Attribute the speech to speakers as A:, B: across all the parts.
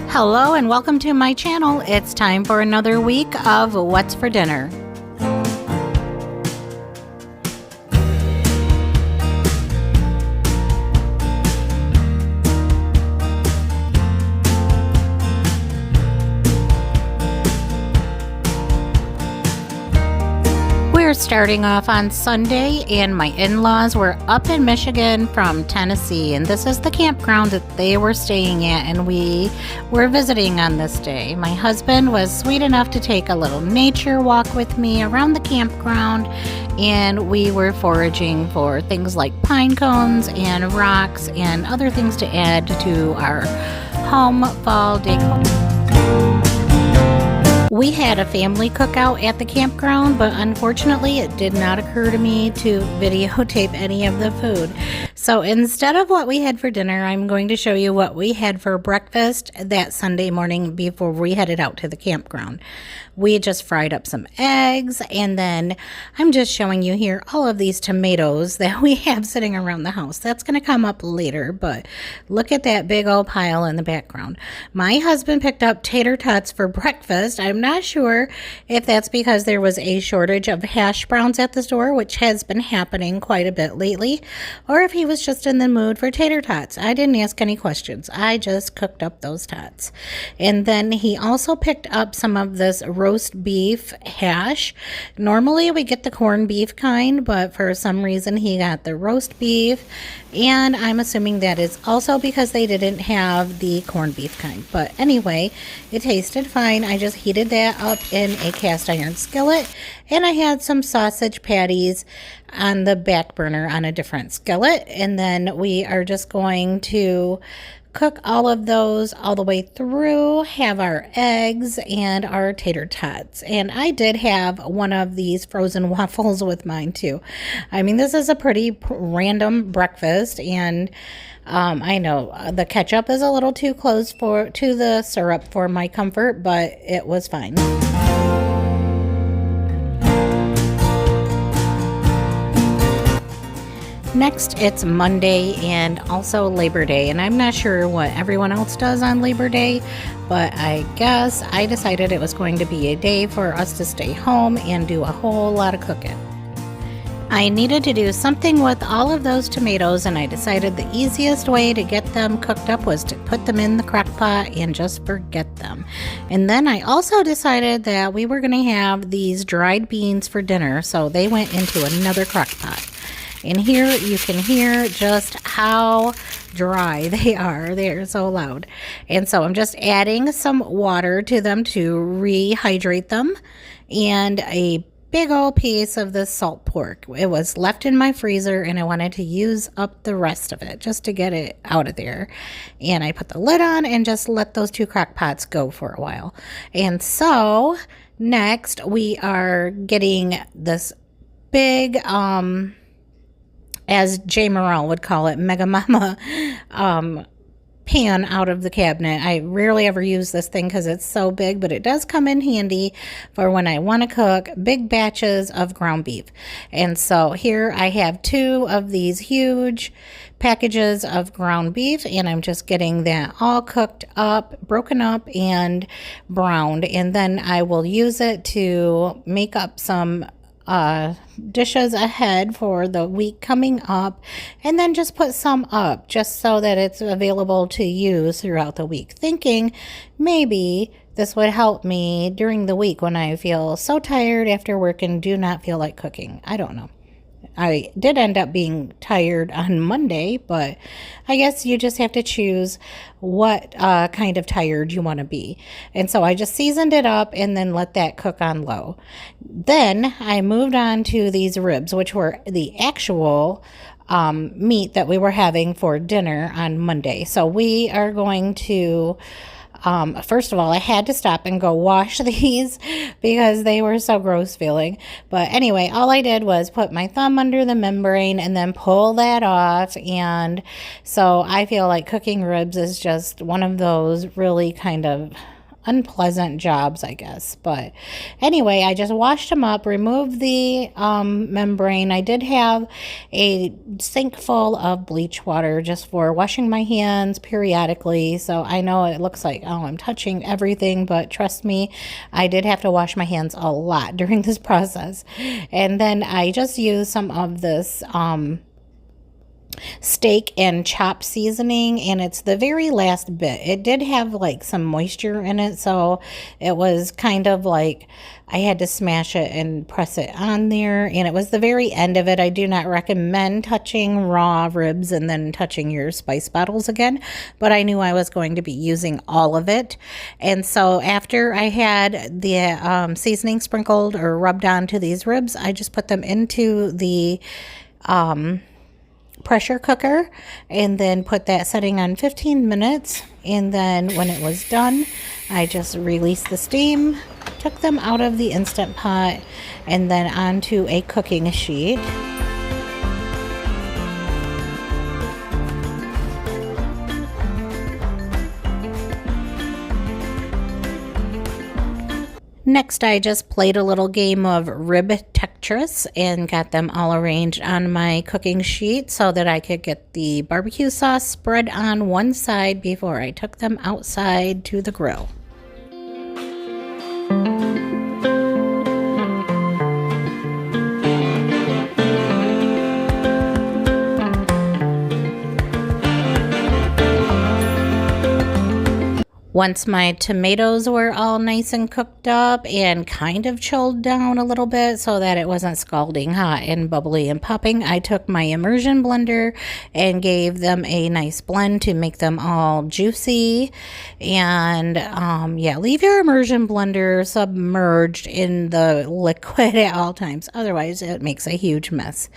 A: Hello and welcome to my channel. It's time for another week of What's for Dinner. We're starting off on Sunday, and my in-laws were up in Michigan from Tennessee, and this is the campground that they were staying at, and we were visiting on this day. My husband was sweet enough to take a little nature walk with me around the campground, and we were foraging for things like pine cones and rocks and other things to add to our home fall decor. We had a family cookout at the campground, but unfortunately it did not occur to me to videotape any of the food. So instead of what we had for dinner, I'm going to show you what we had for breakfast that Sunday morning before we headed out to the campground. We just fried up some eggs, and then I'm just showing you here all of these tomatoes that we have sitting around the house. That's going to come up later, but look at that big old pile in the background. My husband picked up tater tots for breakfast. I'm not sure if that's because there was a shortage of hash browns at the store, which has been happening quite a bit lately, or if he was just in the mood for tater tots. I didn't ask any questions. I just cooked up those tots. And then he also picked up some of this roast beef hash. Normally we get the corned beef kind, but for some reason he got the roast beef, and I'm assuming that is also because they didn't have the corned beef kind. But anyway, it tasted fine. I just heated that up in a cast iron skillet, and I had some sausage patties on the back burner on a different skillet, and then we are just going to cook all of those all the way through, have our eggs and our tater tots. And I did have one of these frozen waffles with mine too. I mean, this is a pretty random breakfast, and I know the ketchup is a little too close to the syrup for my comfort, but it was fine. Next, it's Monday and also Labor Day, and I'm not sure what everyone else does on Labor Day, but I guess I decided it was going to be a day for us to stay home and do a whole lot of cooking. I needed to do something with all of those tomatoes, and I decided the easiest way to get them cooked up was to put them in the crock pot and just forget them. And then I also decided that we were going to have these dried beans for dinner, so they went into another crock pot. And here you can hear just how dry they are. They're so loud. And so I'm just adding some water to them to rehydrate them, and a big old piece of this salt pork. It was left in my freezer, and I wanted to use up the rest of it just to get it out of there. And I put the lid on and just let those two crock pots go for a while. And so next we are getting this big as Jay Morrell would call it, Mega Mama pan out of the cabinet. I rarely ever use this thing because it's so big, but it does come in handy for when I want to cook big batches of ground beef. And so here I have two of these huge packages of ground beef, and I'm just getting that all cooked up, broken up, and browned. And then I will use it to make up some dishes ahead for the week coming up, and then just put some up just so that it's available to use throughout the week, thinking maybe this would help me during the week when I feel so tired after work and do not feel like cooking. I don't know. I did end up being tired on Monday, but I guess you just have to choose what kind of tired you want to be. And so I just seasoned it up and then let that cook on low. Then I moved on to these ribs, which were the actual meat that we were having for dinner on Monday. So we are going to First of all, I had to stop and go wash these because they were so gross feeling. But anyway, all I did was put my thumb under the membrane and then pull that off. And so I feel like cooking ribs is just one of those really kind of unpleasant jobs, I guess. But anyway, I just washed them up, removed the membrane. I did have a sink full of bleach water just for washing my hands periodically. So I know it looks like, oh, I'm touching everything, but trust me, I did have to wash my hands a lot during this process. And then I just used some of this steak and chop seasoning, and it's the very last bit. It did have like some moisture in it, so it was kind of like I had to smash it and press it on there, and it was the very end of it. I do not recommend touching raw ribs and then touching your spice bottles again, but I knew I was going to be using all of it. And so after I had the seasoning sprinkled or rubbed onto these ribs, I just put them into the pressure cooker and then put that setting on 15 minutes. And then when it was done, I just released the steam, took them out of the Instant Pot, and then onto a cooking sheet. Next, I just played a little game of rib Tetris and got them all arranged on my cooking sheet so that I could get the barbecue sauce spread on one side before I took them outside to the grill. Once my tomatoes were all nice and cooked up and kind of chilled down a little bit so that it wasn't scalding hot and bubbly and popping, I took my immersion blender and gave them a nice blend to make them all juicy. And yeah, leave your immersion blender submerged in the liquid at all times. Otherwise, it makes a huge mess.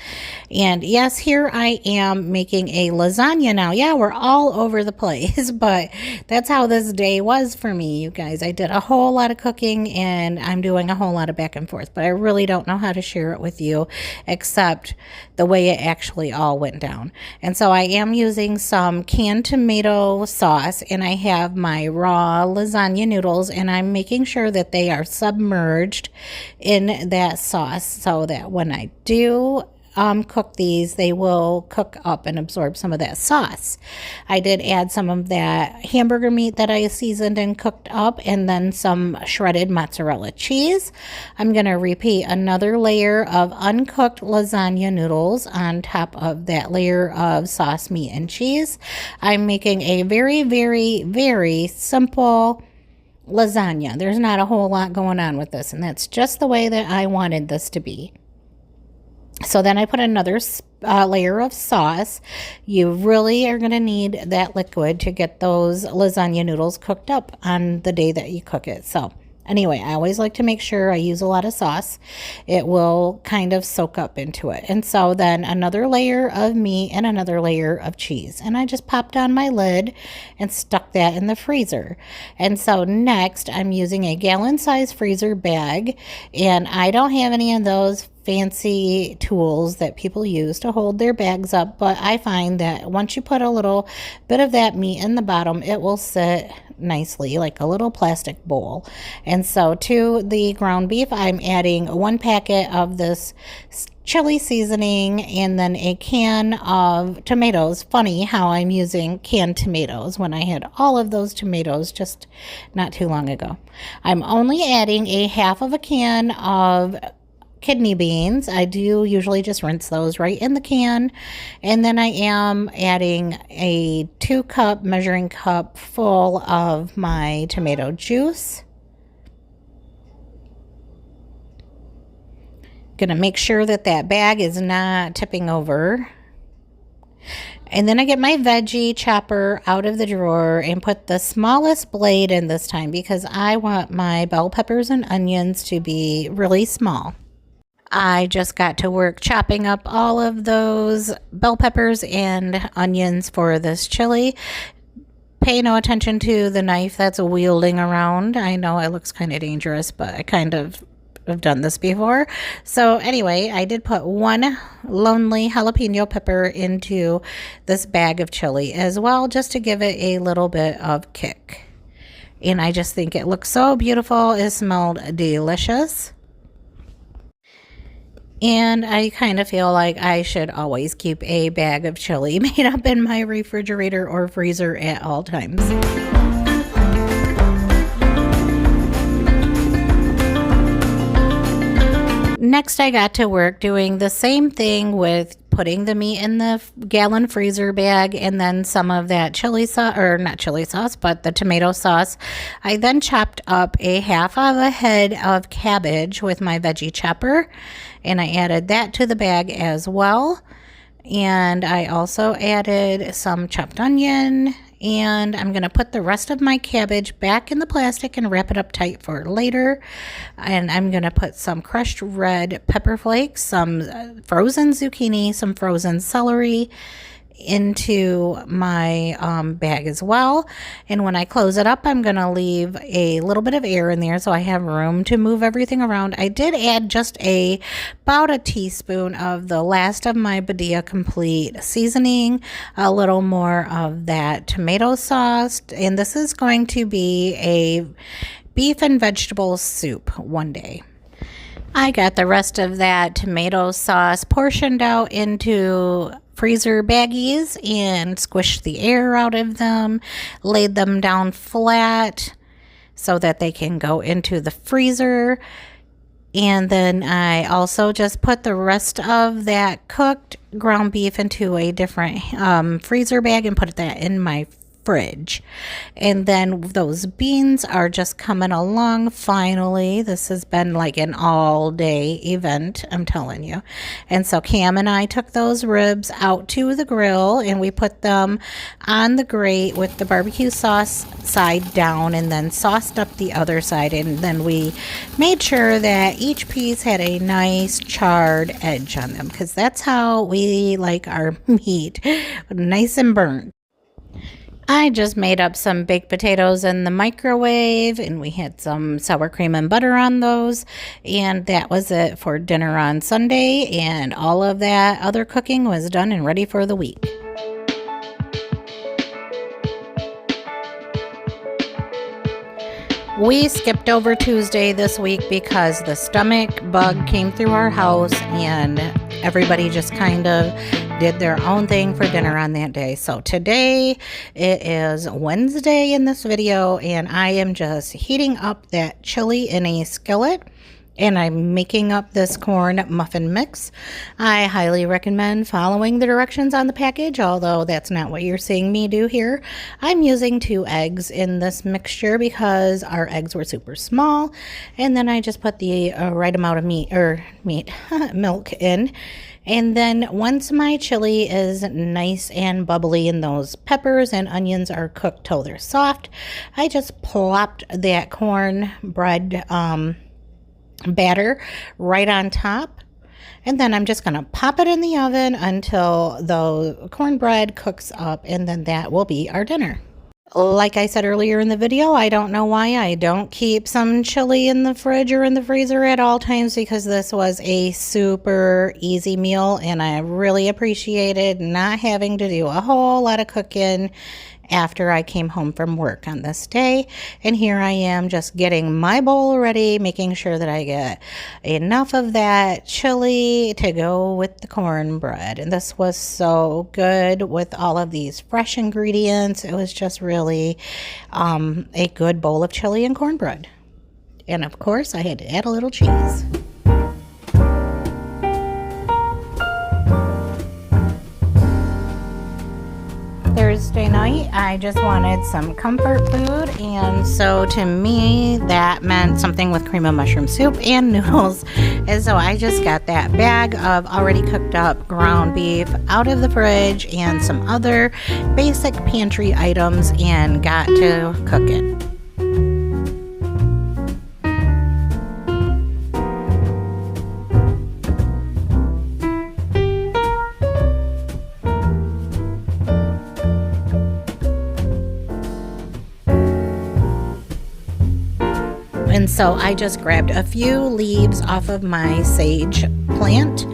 A: And yes, here I am making a lasagna now. Yeah, we're all over the place, but that's how this day was for me, you guys. I did a whole lot of cooking and I'm doing a whole lot of back and forth, but I really don't know how to share it with you except the way it actually all went down. And so I am using some canned tomato sauce, and I have my raw lasagna noodles, and I'm making sure that they are submerged in that sauce so that when I do cook these, they will cook up and absorb some of that sauce. I did add some of that hamburger meat that I seasoned and cooked up, and then some shredded mozzarella cheese. I'm going to repeat another layer of uncooked lasagna noodles on top of that layer of sauce, meat, and cheese. I'm making a very, very, very simple lasagna. There's not a whole lot going on with this, and that's just the way that I wanted this to be. So then I put another layer of sauce. You really are going to need that liquid to get those lasagna noodles cooked up on the day that you cook it. So anyway, I always like to make sure I use a lot of sauce. It will kind of soak up into it. And so then another layer of meat and another layer of cheese. And I just popped on my lid and stuck that in the freezer. And so next I'm using a gallon-sized freezer bag, and I don't have any of those fancy tools that people use to hold their bags up, but I find that once you put a little bit of that meat in the bottom, it will sit nicely like a little plastic bowl. And so to the ground beef, I'm adding 1 packet of this chili seasoning and then a can of tomatoes. Funny how I'm using canned tomatoes when I had all of those tomatoes just not too long ago. I'm only adding a half of a can of kidney beans. I do usually just rinse those right in the can. And then I am adding a 2-cup measuring cup full of my tomato juice. Gonna make sure that that bag is not tipping over. And then I get my veggie chopper out of the drawer and put the smallest blade in this time because I want my bell peppers and onions to be really small. I just got to work chopping up all of those bell peppers and onions for this chili. Pay no attention to the knife that's wielding around. I know it looks kind of dangerous, but I kind of have done this before. So anyway, I did put 1 lonely jalapeno pepper into this bag of chili as well, just to give it a little bit of kick. And I just think it looks so beautiful. It smelled delicious. And I kind of feel like I should always keep a bag of chili made up in my refrigerator or freezer at all times. Next, I got to work doing the same thing with putting the meat in the gallon freezer bag and then some of that chili sauce, or not chili sauce, but the tomato sauce. I then chopped up a half of a head of cabbage with my veggie chopper, and I added that to the bag as well. And I also added some chopped onion, and I'm going to put the rest of my cabbage back in the plastic and wrap it up tight for later. And I'm going to put some crushed red pepper flakes, some frozen zucchini, some frozen celery into my bag as well. And when I close it up, I'm going to leave a little bit of air in there so I have room to move everything around. I did add just about a teaspoon of the last of my Badia Complete seasoning, a little more of that tomato sauce, and this is going to be a beef and vegetable soup one day. I got the rest of that tomato sauce portioned out into freezer baggies and squished the air out of them, laid them down flat so that they can go into the freezer. And then I also just put the rest of that cooked ground beef into a different freezer bag and put that in my fridge. And then those beans are just coming along finally. This has been like an all day event, I'm telling you. And so Cam and I took those ribs out to the grill and we put them on the grate with the barbecue sauce side down and then sauced up the other side. And then we made sure that each piece had a nice charred edge on them, because that's how we like our meat, nice and burnt. I just made up some baked potatoes in the microwave, and we had some sour cream and butter on those, and that was it for dinner on Sunday, and all of that other cooking was done and ready for the week. We skipped over Tuesday this week because the stomach bug came through our house and everybody just kind of did their own thing for dinner on that day. So today it is Wednesday in this video, and I am just heating up that chili in a skillet. And I'm making up this corn muffin mix. I highly recommend following the directions on the package, although that's not what you're seeing me do here. I'm using 2 eggs in this mixture because our eggs were super small. And then I just put the right amount of milk in. And then once my chili is nice and bubbly and those peppers and onions are cooked till they're soft, I just plopped that cornbread batter right on top, and then I'm just going to pop it in the oven until the cornbread cooks up, and then that will be our dinner. Like I said earlier in the video, I don't know why I don't keep some chili in the fridge or in the freezer at all times, because this was a super easy meal and I really appreciated not having to do a whole lot of cooking after I came home from work on this day. And here I am just getting my bowl ready, making sure that I get enough of that chili to go with the cornbread. And this was so good with all of these fresh ingredients. It was just really a good bowl of chili and cornbread. And of course, I had to add a little cheese. Thursday night, I just wanted some comfort food, and so to me that meant something with cream of mushroom soup and noodles. And so I just got that bag of already cooked up ground beef out of the fridge and some other basic pantry items and got to cook it. And so I just grabbed a few leaves off of my sage plant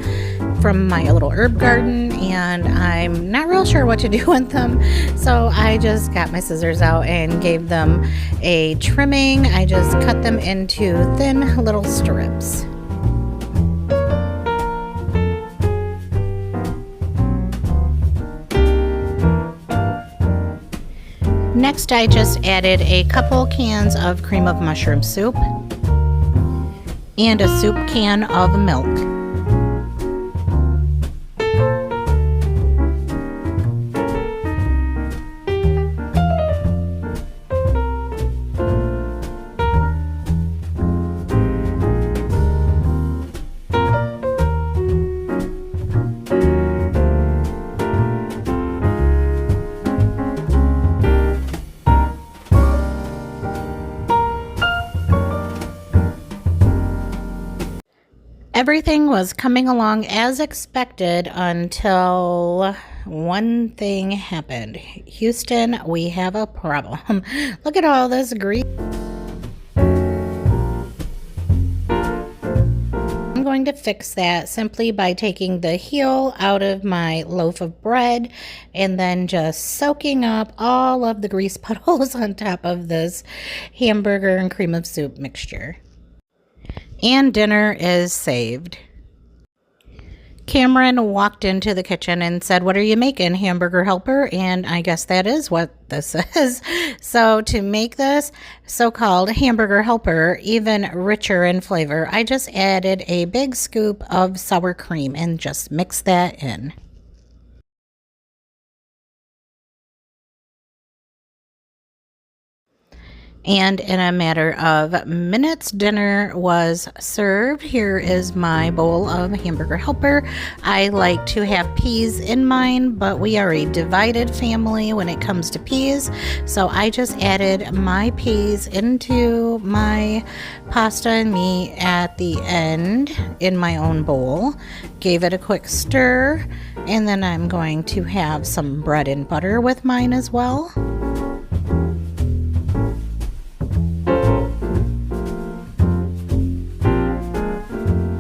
A: from my little herb garden, and I'm not real sure what to do with them. So I just got my scissors out and gave them a trimming. I just cut them into thin little strips. Next, I just added a couple cans of cream of mushroom soup and a soup can of milk. Everything was coming along as expected until one thing happened. Houston, we have a problem. Look at all this grease. I'm going to fix that simply by taking the heel out of my loaf of bread and then just soaking up all of the grease puddles on top of this hamburger and cream of soup mixture. And dinner is saved. Cameron walked into the kitchen and said, "What are you making, hamburger helper?" And I guess that is what this is. So to make this so-called hamburger helper even richer in flavor, I just added a big scoop of sour cream and just mixed that in. And in a matter of minutes, dinner was served. Here is my bowl of hamburger helper. I like to have peas in mine, but we are a divided family when it comes to peas. So I just added my peas into my pasta and meat at the end in my own bowl. Gave it a quick stir, and then I'm going to have some bread and butter with mine as well.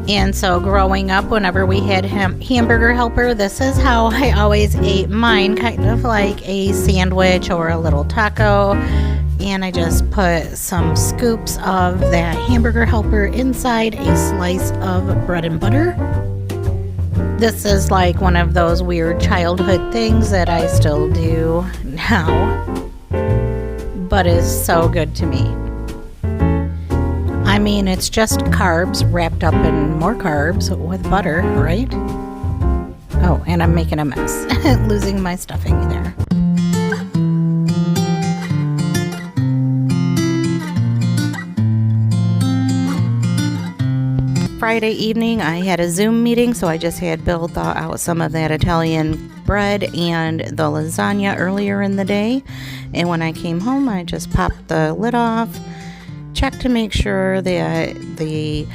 A: And so growing up, whenever we had hamburger helper, this is how I always ate mine, kind of like a sandwich or a little taco. And I just put some scoops of that hamburger helper inside a slice of bread and butter. This is like one of those weird childhood things that I still do now, but is so good to me. I mean, it's just carbs wrapped up in more carbs with butter, right? Oh, and I'm making a mess, losing my stuffing there. Friday evening, I had a Zoom meeting, so I just had Bill thaw out some of that Italian bread and the lasagna earlier in the day. And when I came home, I just popped the lid off, checked to make sure that the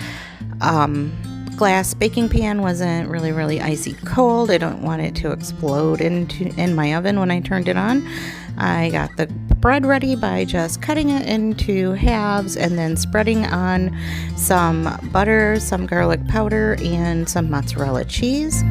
A: glass baking pan wasn't really icy cold. I don't want it to explode in my oven when I turned it on. I got the bread ready by just cutting it into halves and then spreading on some butter, some garlic powder, and some mozzarella cheese.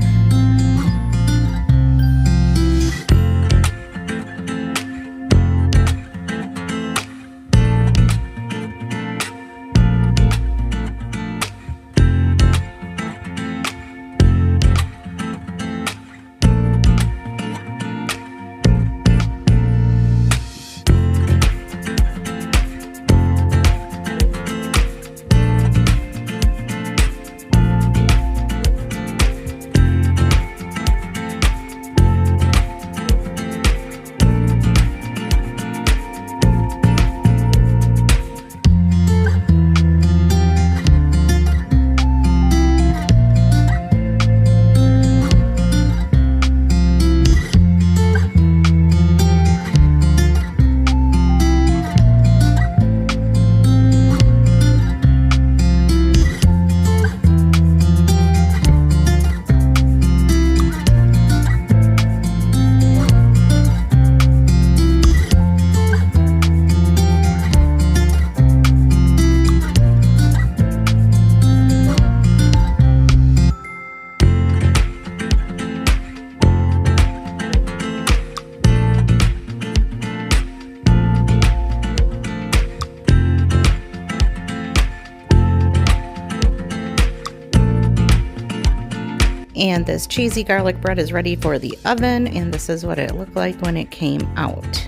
A: And this cheesy garlic bread is ready for the oven, and this is what it looked like when it came out.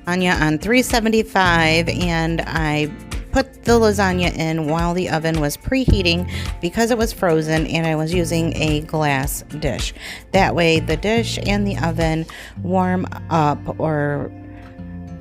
A: Lasagna on 375, and I put the lasagna in while the oven was preheating because it was frozen, and I was using a glass dish. That way the dish and the oven warm up, or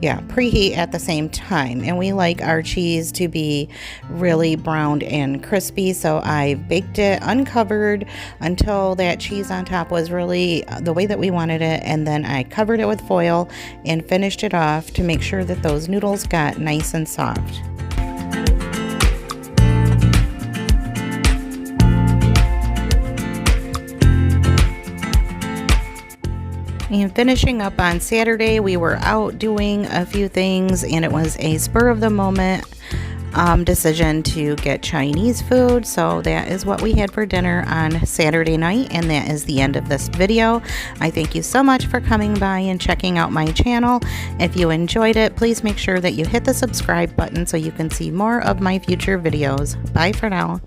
A: preheat at the same time. And we like our cheese to be really browned and crispy, so I baked it uncovered until that cheese on top was really the way that we wanted it, and then I covered it with foil and finished it off to make sure that those noodles got nice and soft. And finishing up on Saturday, we were out doing a few things, and it was a spur of the moment decision to get Chinese food. So that is what we had for dinner on Saturday night, and that is the end of this video. I thank you so much for coming by and checking out my channel. If you enjoyed it, please make sure that you hit the subscribe button so you can see more of my future videos. Bye for now.